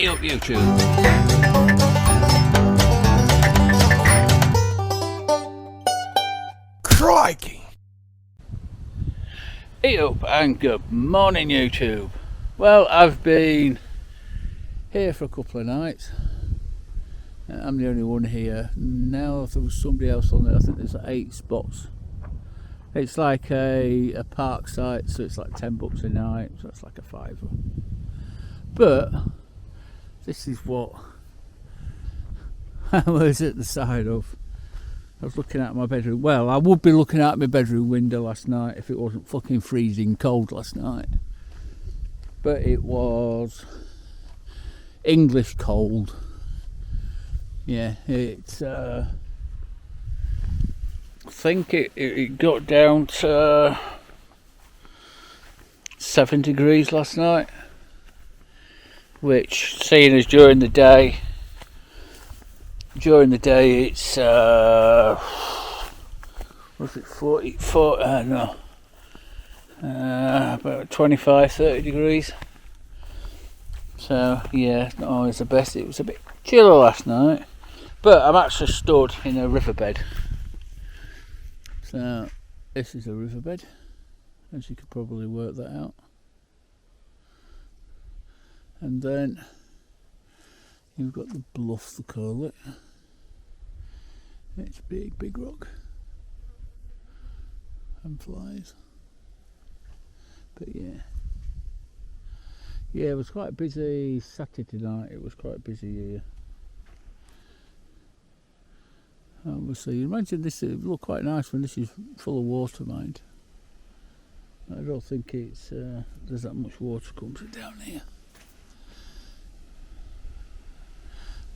Hey up YouTube. Crikey! Hey up and good morning YouTube. Well, I've been here for a couple of nights. I'm the only one here. Now if there was somebody else on there, I think there's 8 spots. It's like a park site, so it's like $10 a night, so it's like a £5. But this is what I was at the side of. I was looking out my bedroom. Well, I would be looking out my bedroom window last night if it wasn't fucking freezing cold last night. But it was English cold. Yeah, it's I think it got down to 7 degrees last night, which, seeing as during the day it's was it 44 no about 25-30 degrees, so yeah, it's not always the best. It was a bit chilly last night, but I'm actually stood in a riverbed. So this is a riverbed, as you could probably work that out. And then you've got the bluff, they call it. It's big rock and flies. But yeah, it was quite busy Saturday night. It was quite busy here. Obviously, you imagine this, it would look quite nice when this is full of water, mind. I don't think it's there's that much water comes down here.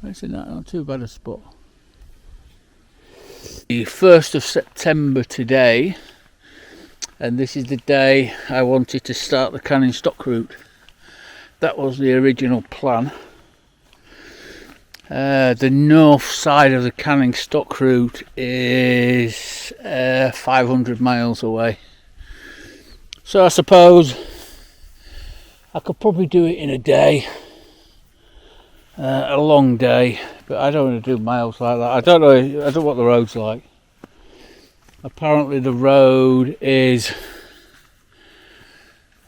It's not too bad a spot. The 1st of September today, and this is the day I wanted to start the canning stock route. That was the original plan. The north side of the canning stock route is 500 miles away. So I suppose I could probably do it in a day. A long day, but I don't want to do miles like that. I don't know what the road's like. Apparently the road is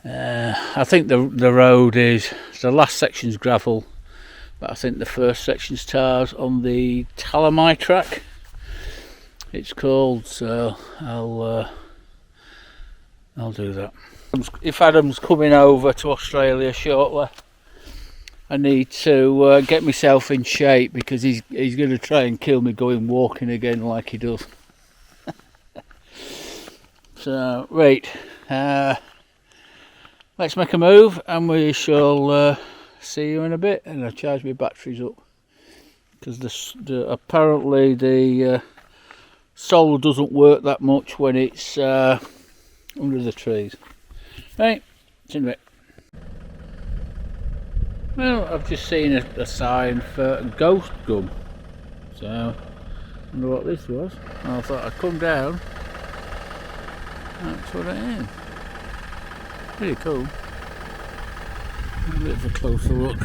I think the road is, the last section's gravel, but I think the first section's tars on the Tanami track it's called, so I'll do that. If Adam's coming over to Australia shortly, I need to get myself in shape, because he's going to try and kill me going walking again like he does. So right, let's make a move, and we shall see you in a bit. And I'll charge my batteries up, because apparently the solar doesn't work that much when it's under the trees. Right, see you in a bit. Well, I've just seen a sign for ghost gum, so I wonder what this was. And I thought I'd come down. That's what it is. Pretty cool. A bit of a closer look.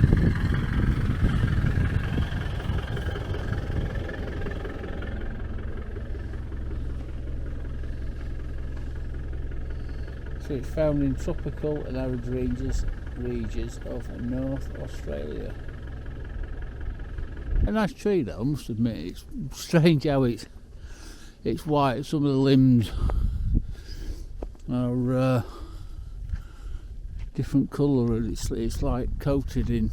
So it's found in tropical and arid regions of North Australia. A nice tree though, I must admit. It's strange how it's white. Some of the limbs are different colour, and it's like coated in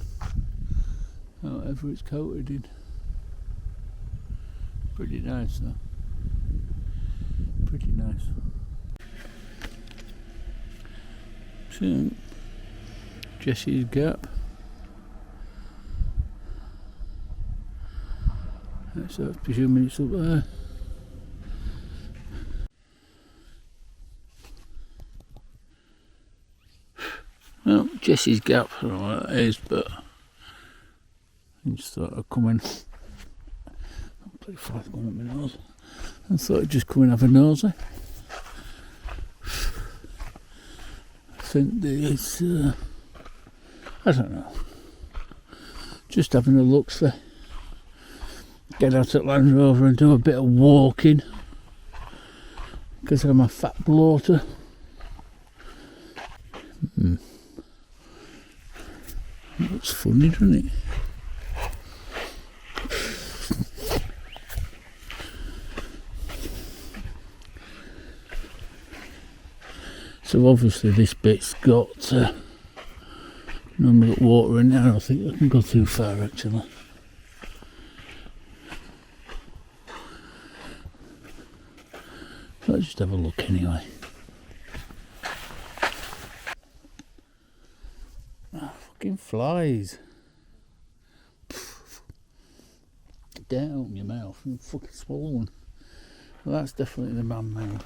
whatever it's coated in. Pretty nice though. Pretty nice. So Jesse's Gap. So I'm presuming it's up there. Well, Jesse's Gap, I don't know what that is, but I just thought I'd come in. I'll play flies going up my nose. I thought I'd just come and have a nosy. I think there's I don't know. Just having a look for get out at Land Rover and do a bit of walking because I'm a fat bloater. Looks funny, doesn't it? So obviously this bit's got number of water in there. I don't think I can go too far actually. Let's just have a look anyway. Ah, fucking flies. Get out of your mouth and fucking swallow one. Well, that's definitely the man-made.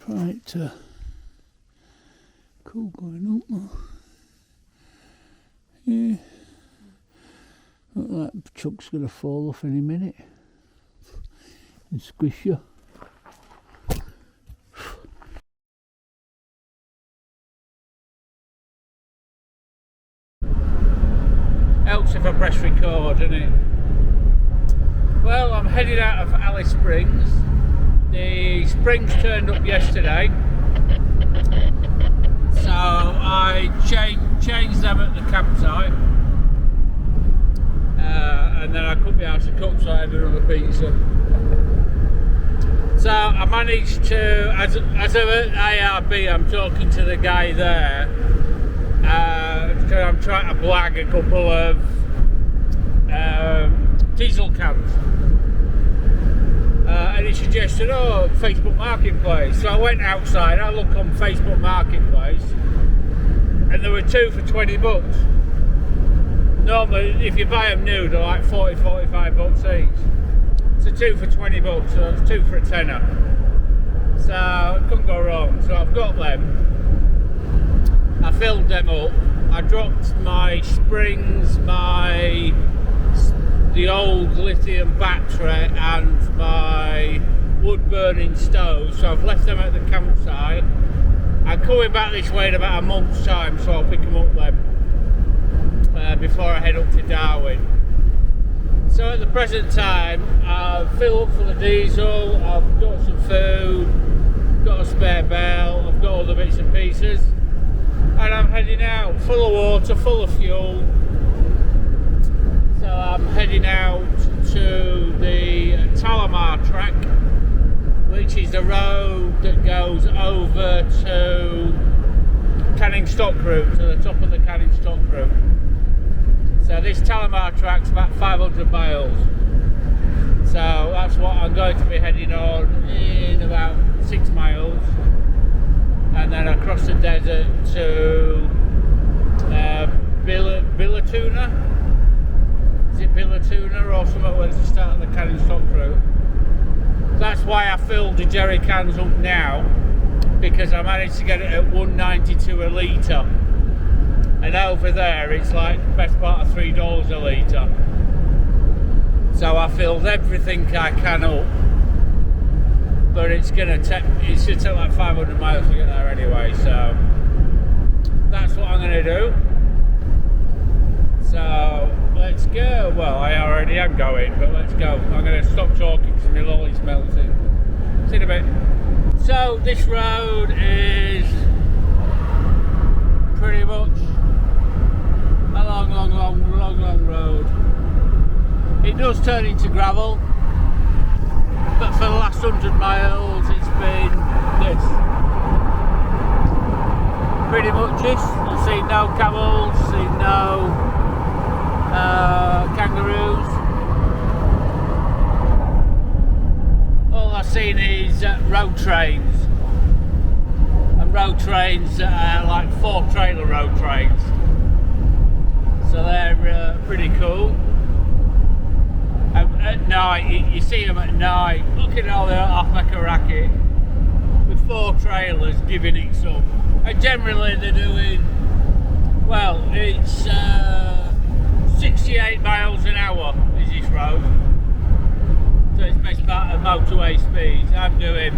Right, cool going up. Yeah, look, that chuck's gonna fall off any minute and squish you. Helps if I press record, doesn't it? Well, I'm headed out of Alice Springs. The springs turned up yesterday, so I changed them at the campsite, and then I couldn't be able to cook, so I had another pizza. So I managed to, as I'm at ARB, I'm talking to the guy there, because I'm trying to blag a couple of diesel cans. And he suggested, oh, Facebook Marketplace. So I went outside, I looked on Facebook Marketplace, and there were 2 for 20 bucks. Normally, if you buy them new, they're like 40, 45 bucks each. So 2 for 20 bucks, so it's 2 for a tenner. So I couldn't go wrong. So I've got them. I filled them up. I dropped my springs, the old lithium battery and my wood burning stove, so I've left them at the campsite. I'm coming back this way in about a month's time, so I'll pick them up then before I head up to Darwin. So at the present time, I've filled up for the diesel, I've got some food, got a spare bell, I've got other bits and pieces, and I'm heading out full of water, full of fuel. So I'm heading out to the Tanami track, which is the road that goes over to Canning Stock Route, to the top of the Canning Stock Route. So this Tanami track's about 500 miles. So that's what I'm going to be heading on in about 6 miles. And then across the desert to Billatuna. Is it Billatuna or something where it's the start of the Canning Stock Route? That's why I filled the jerry cans up now, because I managed to get it at 1.92 a litre, and over there it's like the best part of $3 a litre. So I filled everything I can up, but it's gonna take like 500 miles to get there anyway. So that's what I'm gonna do. So let's go. Well, I already am going, but let's go. I'm going to stop talking because my lolly's melting. See you in a bit. So this road is pretty much a long road. It does turn into gravel, but for the last 100 miles it's been this. Pretty much this. I've seen no camels, seen no kangaroos. All I've seen is road trains, and road trains like 4 trailer road trains, so they're pretty cool. At night, you see them at night, look at all the off-maker racket with 4 trailers giving it some, and generally they're doing, well, it's 68 miles an hour is this road. So it's based about a motorway speed. I'm doing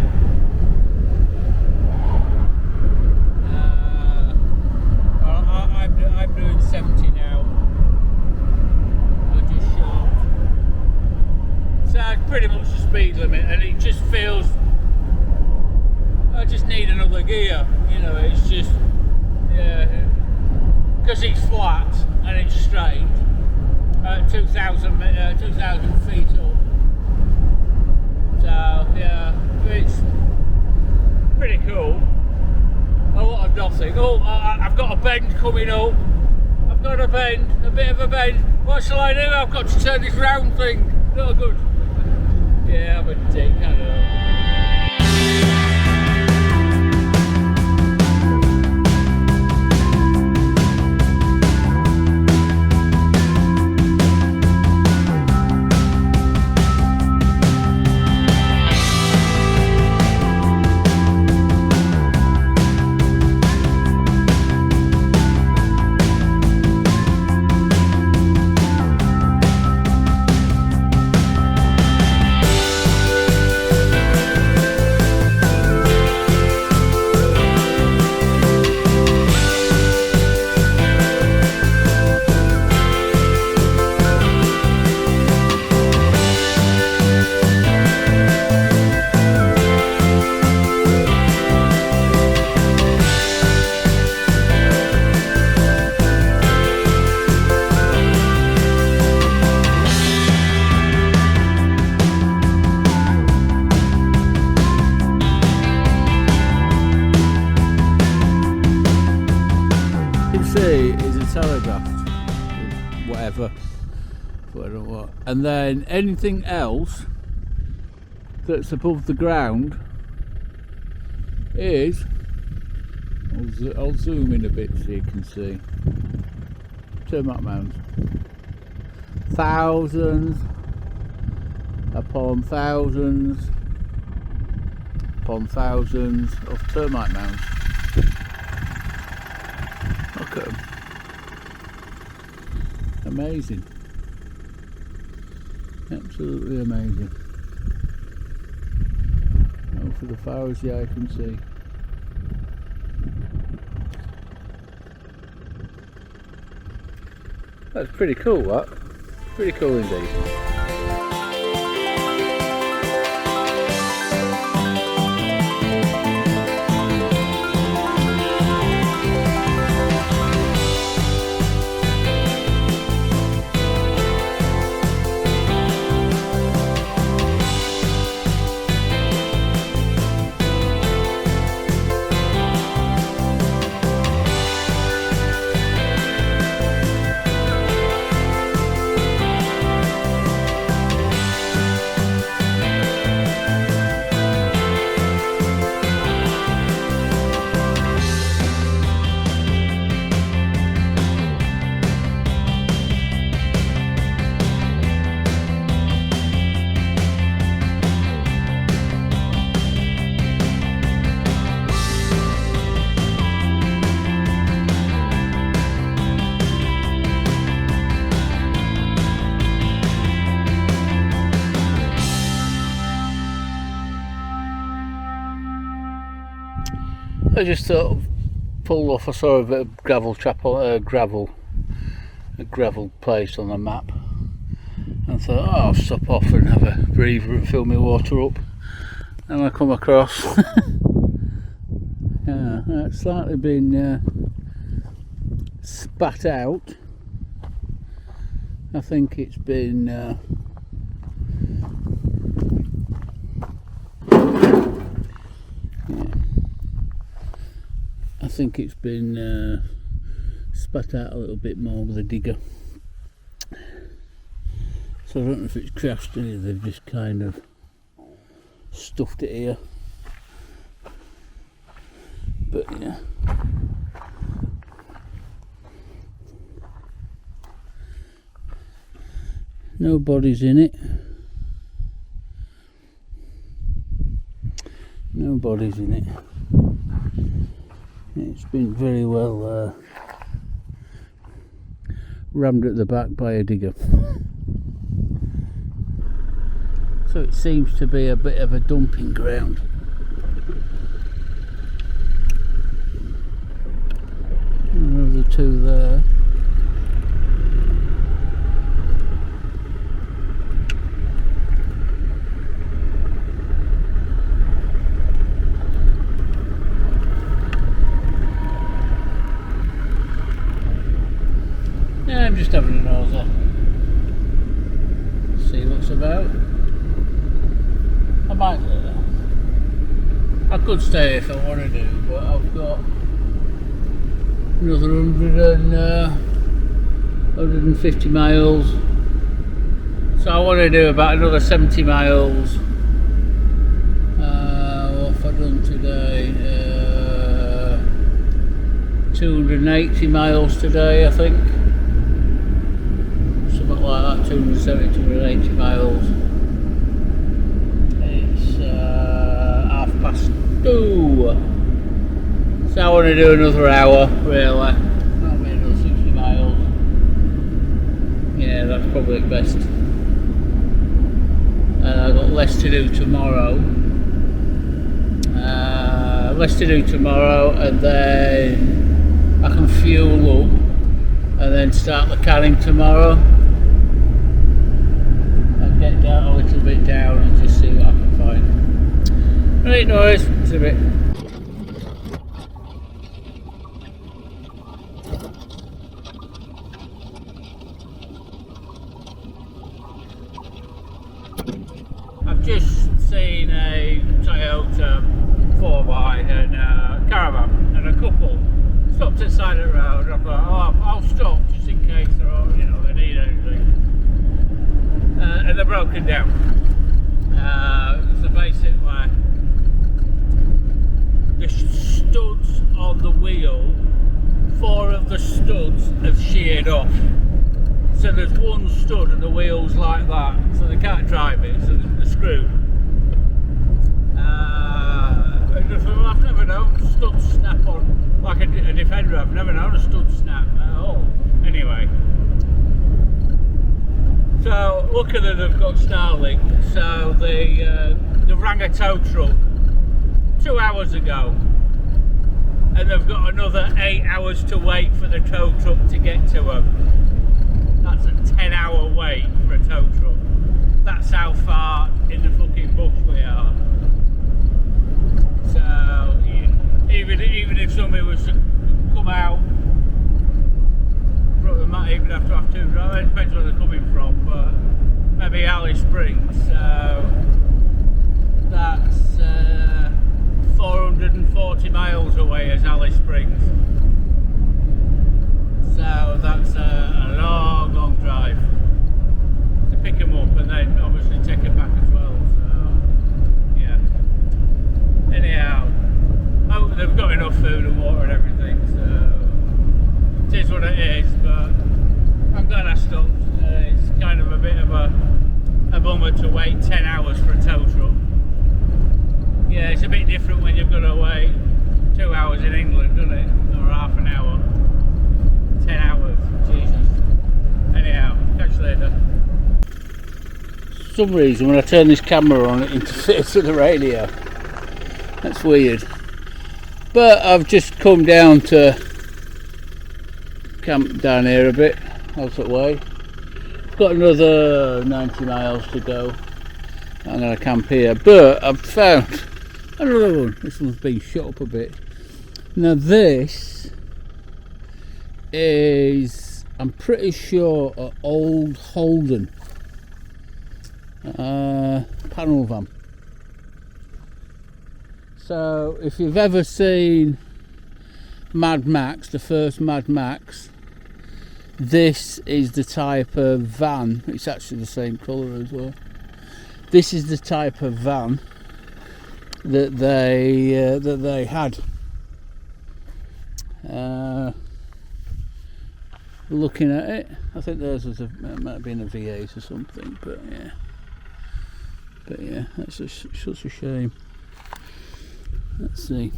I'm doing 70 now. I just short. So it's pretty much the speed limit, and it just feels I just need another gear. You know, it's just because it's flat and it's straight. 2,000 feet up. So yeah, it's pretty cool. A lot of nothing. Oh, I've got a bend coming up. I've got a bend, a bit of a bend. What shall I do? I've got to turn this round thing. No good. Yeah, I'm a dick, I know. Telegraphed, whatever, but I don't know what. And then anything else that's above the ground is, I'll zoom in a bit so you can see, termite mounds. Thousands upon thousands upon thousands of termite mounds. Look at them. Amazing. Absolutely amazing. Oh, for the far as the eye can see. That's pretty cool, that. Pretty cool indeed. I just sort of pulled off. I saw a bit of gravel place on the map, and I thought, oh, I'll stop off and have a breather and fill my water up. And I come across, yeah, it's slightly been spat out. I think it's been I think it's been spat out a little bit more with a digger. So I don't know if it's crashed or they've just kind of stuffed it here. But yeah. Nobody's in it. Nobody's in it. It's been very well rammed at the back by a digger. So it seems to be a bit of a dumping ground. Another two there. Yeah, I'm just having a nose there. See what's about. I might do that. I could stay if I want to do, but I've got another 150 miles. So I want to do about another 70 miles. What have I done today? 280 miles today, I think. Something like that, 270, 280 miles. It's 2:30. So I want to do another hour, really. That'll be another 60 miles. Yeah, that's probably best. I've got less to do tomorrow. And then I can fuel up and then start the canning tomorrow. And get down a little bit down and just see what I can find. Right, noise, it's a bit. I've just seen a Toyota 4x and a caravan and a couple stopped at the side of the road. I thought, oh, I'll stop just in case they need anything. And they're broken down. So basically, the studs on the wheel, 4 of the studs have sheared off. So there's one stud and the wheel's like that, so they can't drive it, so they're screwed. I've never known stud snap on, like a Defender, I've never known a stud snap at all. Anyway. So luckily they've got Starlink, so they rang a tow truck 2 hours ago. And they've got another 8 hours to wait for the tow truck to get to them. That's a 10-hour wait for a tow truck. That's how far in the fucking bush we are. So even if somebody was to come out, probably might even have to have 2 drivers. It depends where they're coming from, but maybe Alice Springs. So that's 440 miles away as Alice Springs. So that's a long, long drive to pick them up and then obviously take them back as well. So, yeah. Anyhow, hope they've got enough food and water and everything. So, it is what it is, but I'm glad I stopped. It's kind of a bit of a bummer to wait 10 hours for a tow truck. Yeah, it's a bit different when you've got to wait 2 hours in England, doesn't it? Or half an hour. 10 hours, Jesus. Anyhow, catch you later. For some reason when I turn this camera on it interferes with the radio. That's weird. But I've just come down to camp down here a bit, out that way. Got another 90 miles to go. I'm going to camp here, but I've found another one. This one's been shut up a bit. Now this is, I'm pretty sure, an old Holden panel van. So if you've ever seen Mad Max, the first Mad Max, this is the type of van. It's actually the same colour as well. This is the type of van that they had. Looking at it, I think theirs was it might have been a V8 or something, but yeah, that's such a shame. Let's see.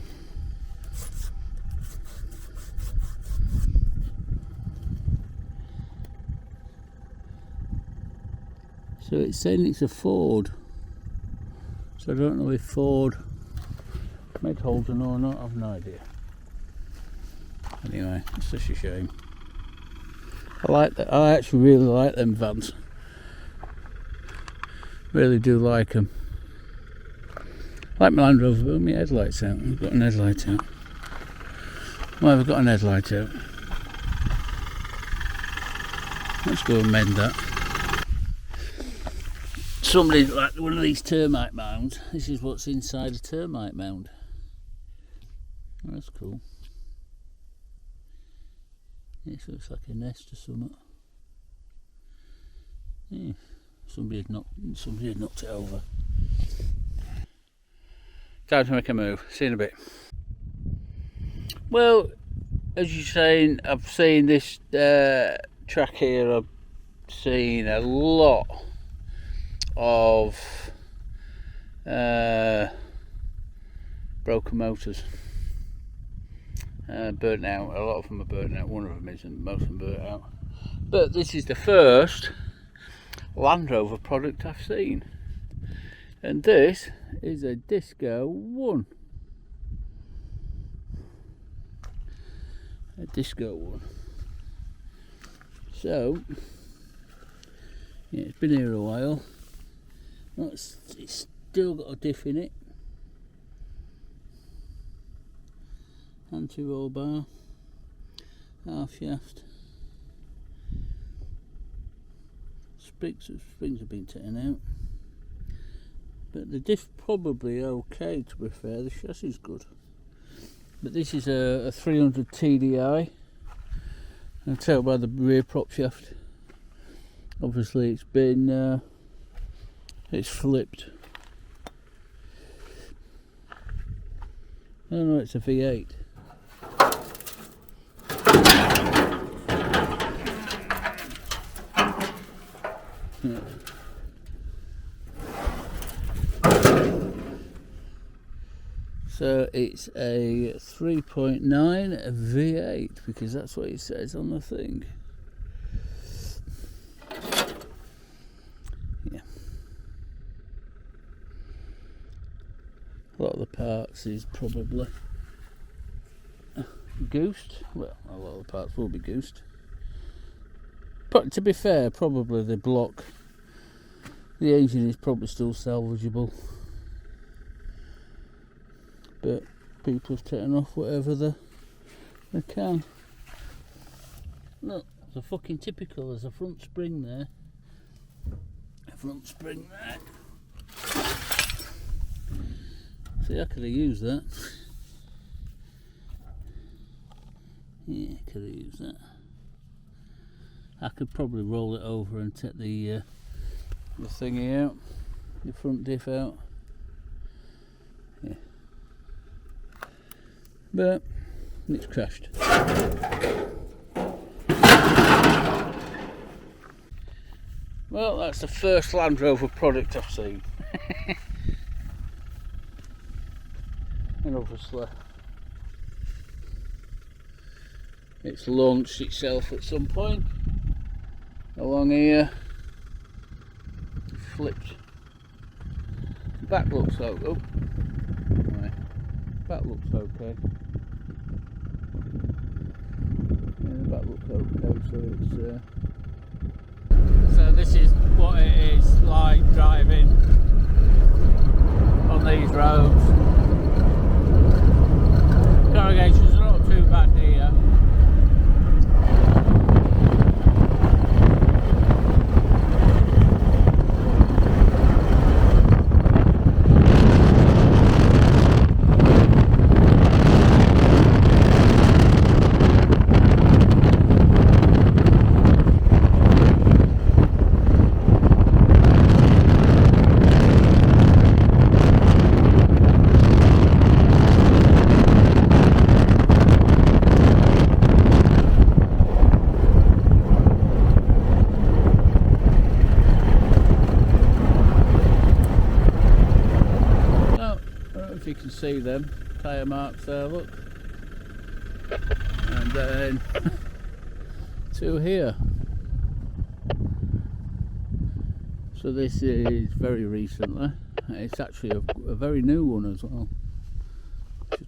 So it's saying it's a Ford. So I don't know if Ford made Holden or not, I've no idea. Anyway, it's such a shame. I like that. I actually really like them vans. Really do like them. Like my Land Rover, but my headlights out. I've got an headlight out. Why have I got an headlight out? Let's go and mend that. Somebody like one of these termite mounds. This is what's inside a termite mound. Oh, that's cool. This looks like a nest or something. Yeah, somebody had knocked it over. Time to make a move. See you in a bit. Well, as you're saying, I've seen this track here. I've seen a lot of broken motors. Burnt out. A lot of them are burnt out. One of them isn't. Most of them burnt out. But this is the first Land Rover product I've seen, and this is a Disco 1. A Disco 1. So yeah, it's been here a while. It's still got a diff in it. Anti-roll bar, half shaft. Springs have been taken out, but the diff probably okay. To be fair, the chassis is good. But this is a 300 TDI. I can tell by the rear prop shaft. Obviously, it's been it's flipped. Oh no, it's a V8. Yeah. So it's a 3.9 V8 because that's what it says on the thing. Yeah. A lot of the parts is probably goosed. Well, a lot of the parts will be goosed. But to be fair, probably the block, the engine is probably still salvageable. But people have taken off whatever they can. Look, there's a fucking typical, there's a front spring there. A front spring there. See, I could have used that. Yeah, could have used that. I could probably roll it over and take the thingy out, the front diff out. Yeah. But it's crashed. Well, that's the first Land Rover product I've seen. And obviously it's launched itself at some point along here. Flipped. Back looks okay. Oh. Right. Back looks okay. Yeah, the back looks okay, so it's so this is what it is like driving on these roads. Corrugations are not too bad here. You can see them tyre marks there, look, and then to here. So this is very recently, It's actually a very new one as well.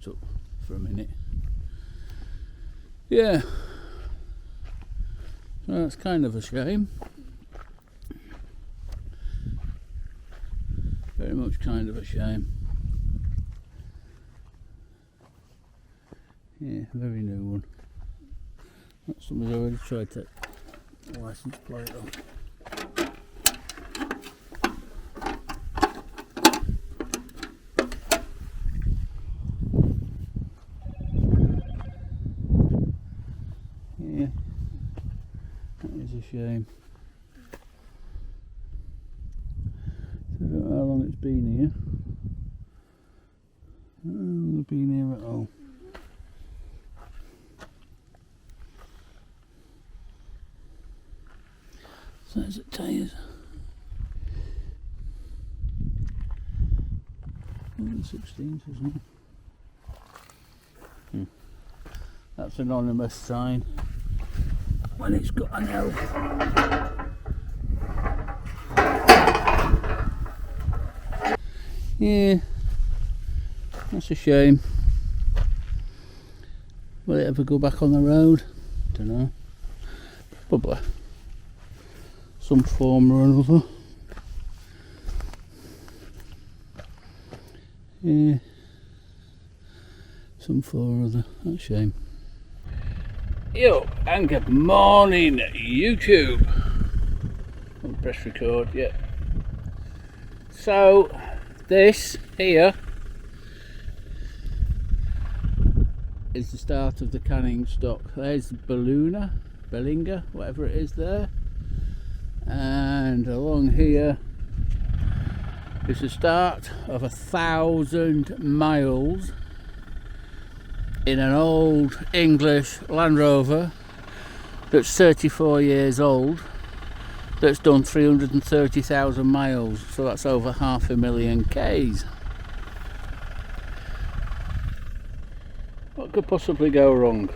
Shut up for a minute. Yeah, so that's kind of a shame. Very much kind of a shame. Yeah, very new one. Somebody's already tried to license plate on. Yeah, that is a shame. I don't know how long it's been here. I don't know it's been here at all. So there's the tyres. 16s, isn't it? That's an anonymous sign when it's got an L. Yeah, that's a shame. Will it ever go back on the road? Don't know. Probably. Some form or another. Yeah. Some form or other. That's a shame. Yo, and good morning, YouTube. I'll press record, yeah. So, this here is the start of the canning stock. There's Bellinger, whatever it is there. And along here is the start of 1,000 miles in an old English Land Rover that's 34 years old, that's done 330,000 miles, so that's over 500,000 Ks. What could possibly go wrong?